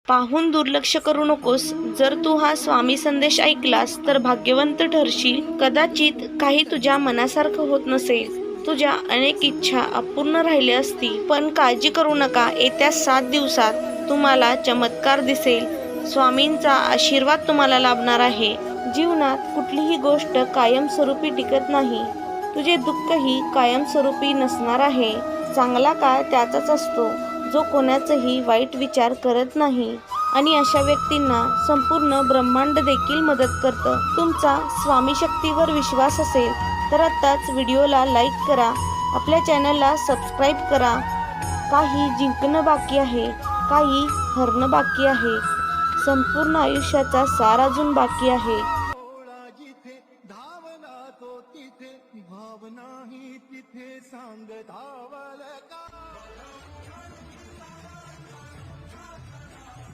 पाहून दुर्लक्ष करू नकोस. जर तू हा स्वामी संदेश ऐकलास तर भाग्यवंत ठरशील. कदाचित काही तुझ्या मनासारखं होत नसेल, तुझ्या अनेक इच्छा अपूर्ण राहिल्या असतील, पण काळजी करू नका. येत्या 7 दिवसात तुम्हाला चमत्कार दिसेल. स्वामींचा आशीर्वाद तुम्हाला लाभणार आहे. जीवनात कुठलीही गोष्ट कायमस्वरूपी टिकत नाही. तुझे दुःखही कायमस्वरूपी नसणार आहे. चांगला काळ त्याचाच असतो जो कोणाचाही वाईट विचार करत नाही आणि अशा व्यक्तींना संपूर्ण ब्रह्मांड देखील मदत करतं. तुमचा स्वामी शक्तीवर विश्वास असेल तर आत्ताच व्हिडिओला लाईक करा, आपल्या चॅनलला सबस्क्राईब करा. काही जिंकणं बाकी आहे, काही हरणं बाकी आहे, संपूर्ण आयुष्याचा सार अजून बाकी आहे. जिथे धावला तो तिथे भावना ही तिथे सांग धावला.